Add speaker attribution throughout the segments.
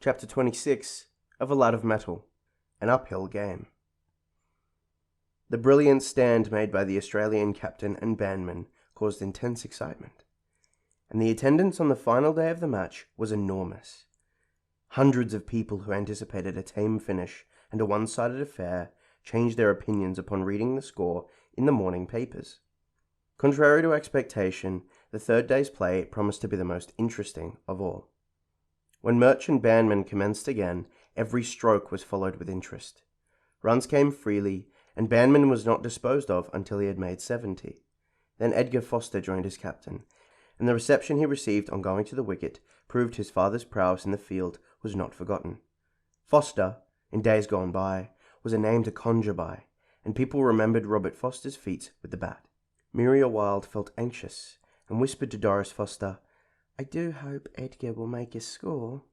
Speaker 1: Chapter 26 of A Lad of Mettle, an uphill game. The brilliant stand made by the Australian captain and bandman caused intense excitement, and the attendance on the final day of the match was enormous. Hundreds of people who anticipated a tame finish and a one-sided affair changed their opinions upon reading the score in the morning papers. Contrary to expectation, the third day's play promised to be the most interesting of all. When Murch and bandman commenced again, every stroke was followed with interest. Runs came freely, and bandman was not disposed of until he had made 70. Then Edgar Foster joined as captain, and the reception he received on going to the wicket proved his father's prowess in the field was not forgotten. Foster, in days gone by, was a name to conjure by, and people remembered Robert Foster's feats with the bat. Muriel Wilde felt anxious, and whispered to Doris Foster, "I do hope Edgar will make a score."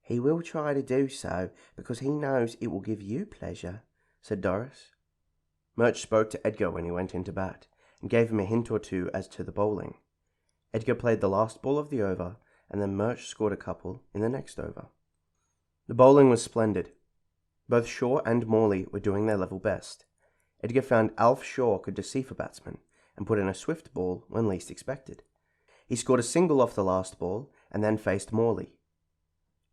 Speaker 1: "He will try to do so, because he knows it will give you pleasure," said Doris. Murch spoke to Edgar when he went in to bat, and gave him a hint or two as to the bowling. Edgar played the last ball of the over, and then Murch scored a couple in the next over. The bowling was splendid. Both Shaw and Morley were doing their level best. Edgar found Alf Shaw could deceive a batsman, and put in a swift ball when least expected. He scored a single off the last ball, and then faced Morley.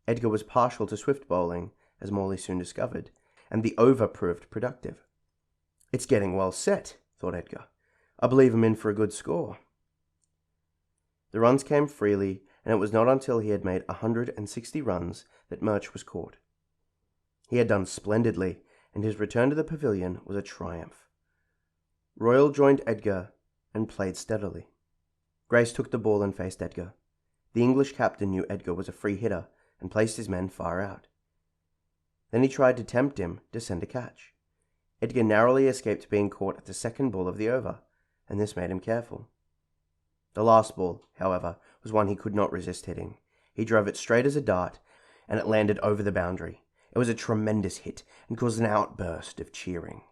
Speaker 1: Edgar was partial to swift bowling, as Morley soon discovered, and the over proved productive. "It's getting well set," thought Edgar. "I believe I'm in for a good score." The runs came freely, and it was not until he had made 160 runs that Murch was caught. He had done splendidly, and his return to the pavilion was a triumph. Royal joined Edgar and played steadily. Grace took the ball and faced Edgar. The English captain knew Edgar was a free hitter and placed his men far out. Then he tried to tempt him to send a catch. Edgar narrowly escaped being caught at the second ball of the over, and this made him careful. The last ball, however, was one he could not resist hitting. He drove it straight as a dart, and it landed over the boundary. It was a tremendous hit and caused an outburst of cheering.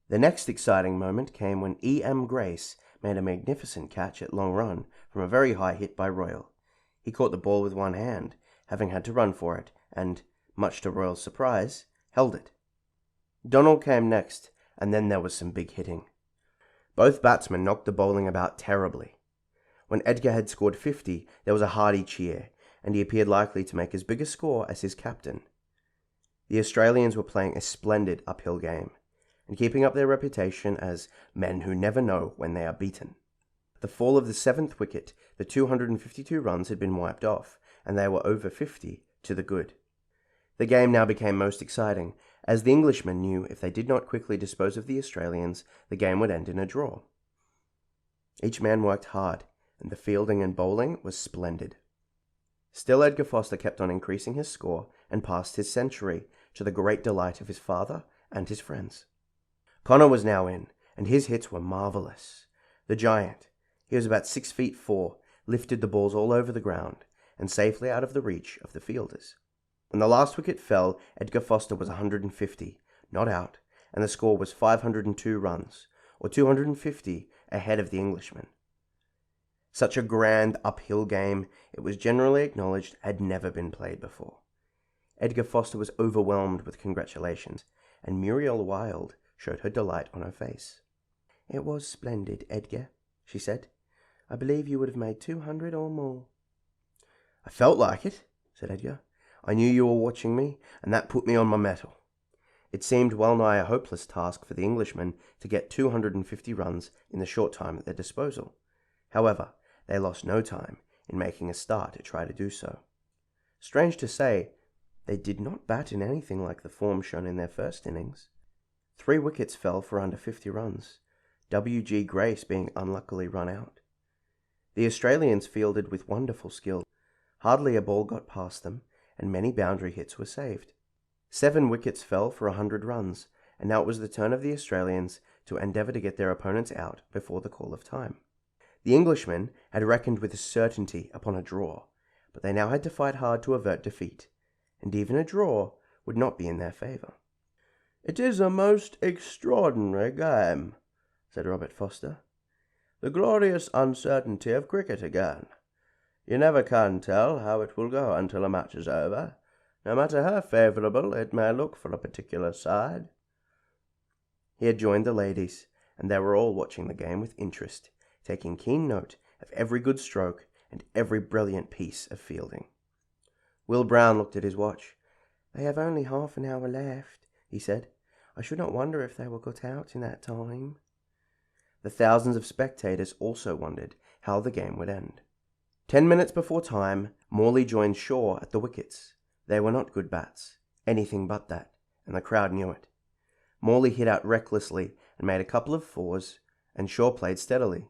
Speaker 1: The next exciting moment came when E.M. Grace made a magnificent catch at long run from a very high hit by Royal. He caught the ball with one hand, having had to run for it, and, much to Royal's surprise, held it. Donald came next, and then there was some big hitting. Both batsmen knocked the bowling about terribly. When Edgar had scored 50, there was a hearty cheer, and he appeared likely to make as big a score as his captain. The Australians were playing a splendid uphill game, and keeping up their reputation as men who never know when they are beaten. At the fall of the 7th wicket, the 252 runs had been wiped off, and they were over 50 to the good. The game now became most exciting, as the Englishmen knew if they did not quickly dispose of the Australians, the game would end in a draw. Each man worked hard, and the fielding and bowling was splendid. Still Edgar Foster kept on increasing his score and passed his century, to the great delight of his father and his friends. Connor was now in, and his hits were marvellous. The giant, he was about 6'4", lifted the balls all over the ground, and safely out of the reach of the fielders. When the last wicket fell, Edgar Foster was 150, not out, and the score was 502 runs, or 250 ahead of the Englishman. Such a grand uphill game, it was generally acknowledged, had never been played before. Edgar Foster was overwhelmed with congratulations, and Muriel Wilde showed her delight on her face. "It was splendid, Edgar," she said. "I believe you would have made 200 or more." "I felt like it," said Edgar. "I knew you were watching me, and that put me on my mettle." It seemed well nigh a hopeless task for the Englishmen to get 250 runs in the short time at their disposal. However, they lost no time in making a start to try to do so. Strange to say, they did not bat in anything like the form shown in their first innings. 3 wickets fell for under 50 runs, W.G. Grace being unluckily run out. The Australians fielded with wonderful skill. Hardly a ball got past them, and many boundary hits were saved. 7 wickets fell for 100 runs, and now it was the turn of the Australians to endeavour to get their opponents out before the call of time. The Englishmen had reckoned with certainty upon a draw, but they now had to fight hard to avert defeat, and even a draw would not be in their favour. "It is a most extraordinary game," said Robert Foster. "The glorious uncertainty of cricket again. You never can tell how it will go until a match is over, no matter how favourable it may look for a particular side." He had joined the ladies, and they were all watching the game with interest, taking keen note of every good stroke and every brilliant piece of fielding. Will Brown looked at his watch. "They have only half an hour left," he said. "I should not wonder if they were got out in that time." The thousands of spectators also wondered how the game would end. 10 minutes before time, Morley joined Shaw at the wickets. They were not good bats, anything but that, and the crowd knew it. Morley hit out recklessly and made a couple of fours, and Shaw played steadily.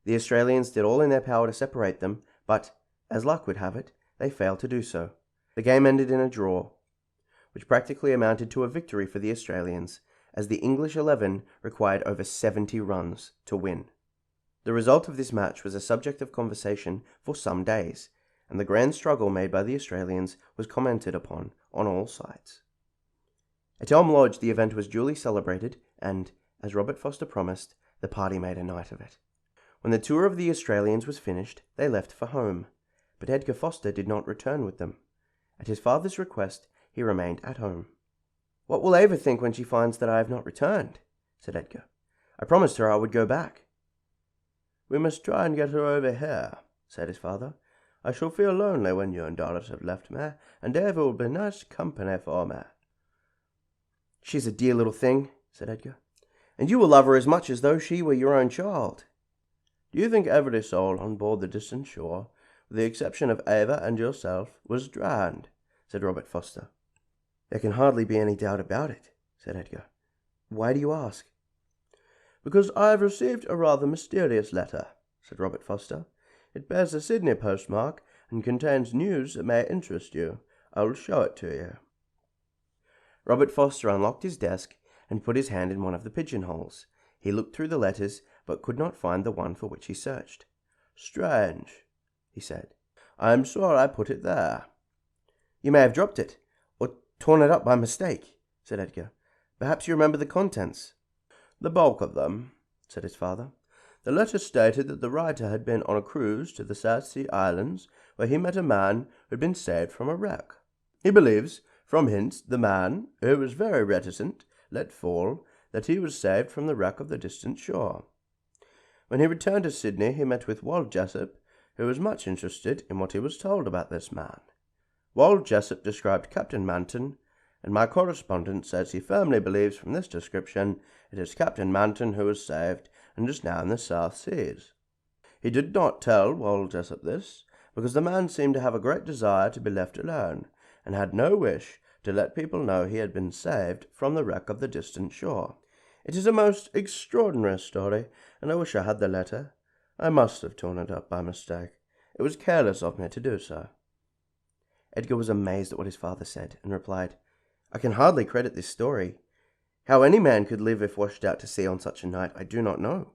Speaker 1: The Australians did all in their power to separate them, but, as luck would have it, they failed to do so. The game ended in a draw, which practically amounted to a victory for the Australians, as the English 11 required over 70 runs to win. The result of this match was a subject of conversation for some days, and the grand struggle made by the Australians was commented upon on all sides. At Elm Lodge the event was duly celebrated, and, as Robert Foster promised, the party made a night of it. When the tour of the Australians was finished, they left for home, but Edgar Foster did not return with them. At his father's request, he remained at home. "What will Ava think when she finds that I have not returned?" said Edgar. "I promised her I would go back." "We must try and get her over here," said his father. "I shall feel lonely when you and Doris have left me, and Ava will be nice company for me." "She's a dear little thing," said Edgar, "and you will love her as much as though she were your own child." "Do you think every soul on board the Distant Shore, with the exception of Ava and yourself, was drowned?" said Robert Foster. "There can hardly be any doubt about it," said Edgar. "Why do you ask?" "Because I have received a rather mysterious letter," said Robert Foster. "It bears a Sydney postmark and contains news that may interest you. I will show it to you." Robert Foster unlocked his desk and put his hand in one of the pigeonholes. He looked through the letters, but could not find the one for which he searched. "Strange," he said. "I am sure I put it there." "You may have dropped it, or torn it up by mistake," said Edgar. "Perhaps you remember the contents." "The bulk of them," said his father. "The letter stated that the writer had been on a cruise to the South Sea Islands, where he met a man who had been saved from a wreck. He believes, from hints, the man, who was very reticent, let fall that he was saved from the wreck of the Distant Shore. When he returned to Sydney, he met with Wald Jessup, who was much interested in what he was told about this man. Wald Jessup described Captain Manton, and my correspondent says he firmly believes from this description it is Captain Manton who was saved and is now in the South Seas. He did not tell Wald Jessup this, because the man seemed to have a great desire to be left alone, and had no wish to let people know he had been saved from the wreck of the Distant Shore. It is a most extraordinary story, and I wish I had the letter. I must have torn it up by mistake. It was careless of me to do so." Edgar was amazed at what his father said, and replied, "I can hardly credit this story. How any man could live if washed out to sea on such a night, I do not know.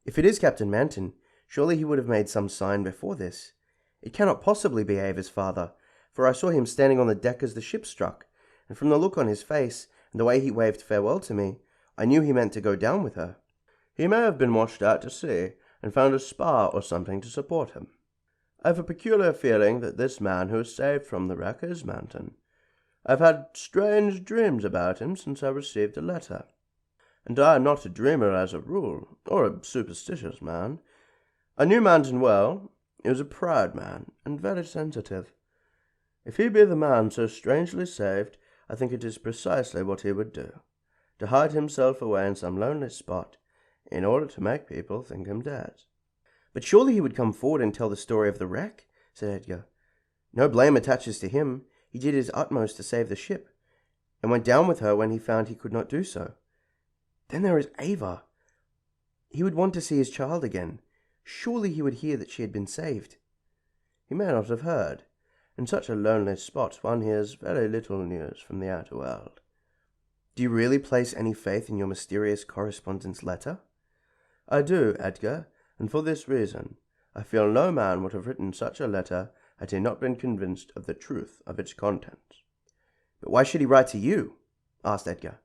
Speaker 1: If it is Captain Manton, surely he would have made some sign before this. It cannot possibly be Ava's father, for I saw him standing on the deck as the ship struck, and from the look on his face, and the way he waved farewell to me, I knew he meant to go down with her." "He may have been washed out to sea, and found a spar or something to support him. I have a peculiar feeling that this man who is saved from the wreck is Manton. I've had strange dreams about him since I received the letter. And I am not a dreamer as a rule, or a superstitious man. I knew Manton well. He was a proud man, and very sensitive. If he be the man so strangely saved, I think it is precisely what he would do, to hide himself away in some lonely spot, in order to make people think him dead." "But surely he would come forward and tell the story of the wreck," said Edgar. "No blame attaches to him. He did his utmost to save the ship, and went down with her when he found he could not do so. Then there is Ava. He would want to see his child again. Surely he would hear that she had been saved." "He may not have heard. In such a lonely spot one hears very little news from the outer world." "Do you really place any faith in your mysterious correspondent's letter?" "I do, Edgar, and for this reason. I feel no man would have written such a letter had he not been convinced of the truth of its contents." "But why should he write to you?" asked Edgar.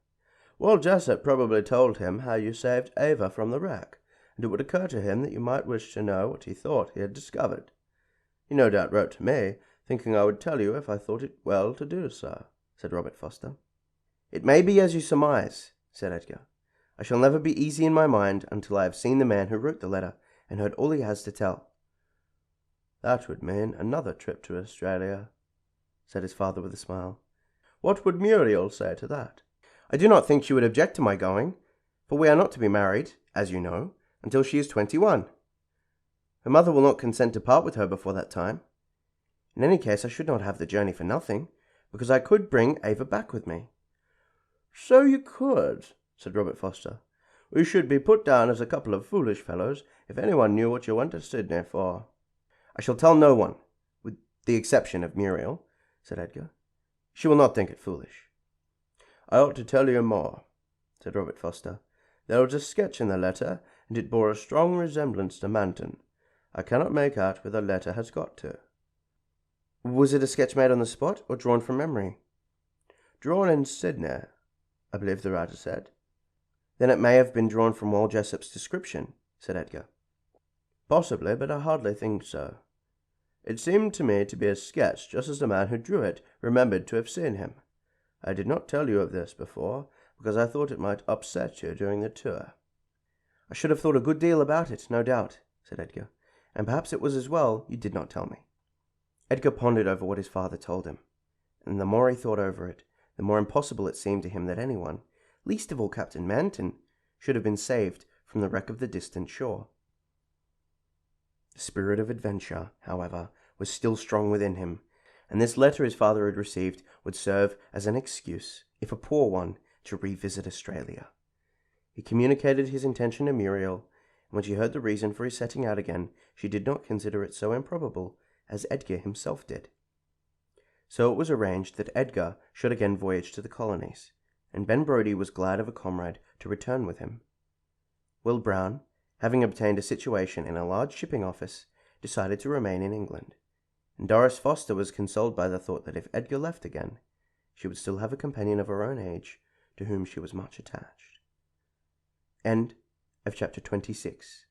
Speaker 1: "Wald Jessup probably told him how you saved Ava from the wreck, and it would occur to him that you might wish to know what he thought he had discovered. "He no doubt wrote to me, thinking I would tell you if I thought it well to do so," said Robert Foster. "It may be as you surmise," said Edgar. "I shall never be easy in my mind until I have seen the man who wrote the letter and heard all he has to tell." "That would mean another trip to Australia," said his father with a smile. "What would Muriel say to that?" "I do not think she would object to my going, for we are not to be married, as you know, until she is 21. Her mother will not consent to part with her before that time. In any case, I should not have the journey for nothing, because I could bring Ava back with me." "So you could," said Robert Foster. "We should be put down as a couple of foolish fellows if anyone knew what you went to Sydney for." "I shall tell no one, with the exception of Muriel," said Edgar. "She will not think it foolish." "I ought to tell you more," said Robert Foster. "There was a sketch in the letter, and it bore a strong resemblance to Manton. I cannot make out where the letter has got to." "Was it a sketch made on the spot, or drawn from memory?" "Drawn in Sydney, I believe the writer said." "Then it may have been drawn from Wall Jessop's description," said Edgar. "Possibly, but I hardly think so. It seemed to me to be a sketch just as the man who drew it remembered to have seen him. I did not tell you of this before, because I thought it might upset you during the tour." "I should have thought a good deal about it, no doubt," said Edgar, "and perhaps it was as well you did not tell me." Edgar pondered over what his father told him, and the more he thought over it, the more impossible it seemed to him that anyone, least of all Captain Manton, should have been saved from the wreck of the distant shore. The spirit of adventure, however, was still strong within him, and this letter his father had received would serve as an excuse, if a poor one, to revisit Australia. He communicated his intention to Muriel, and when she heard the reason for his setting out again, she did not consider it so improbable as Edgar himself did. So it was arranged that Edgar should again voyage to the colonies, and Ben Brodie was glad of a comrade to return with him. Will Brown, having obtained a situation in a large shipping office, decided to remain in England, and Doris Foster was consoled by the thought that if Edgar left again, she would still have a companion of her own age to whom she was much attached. End of chapter 26.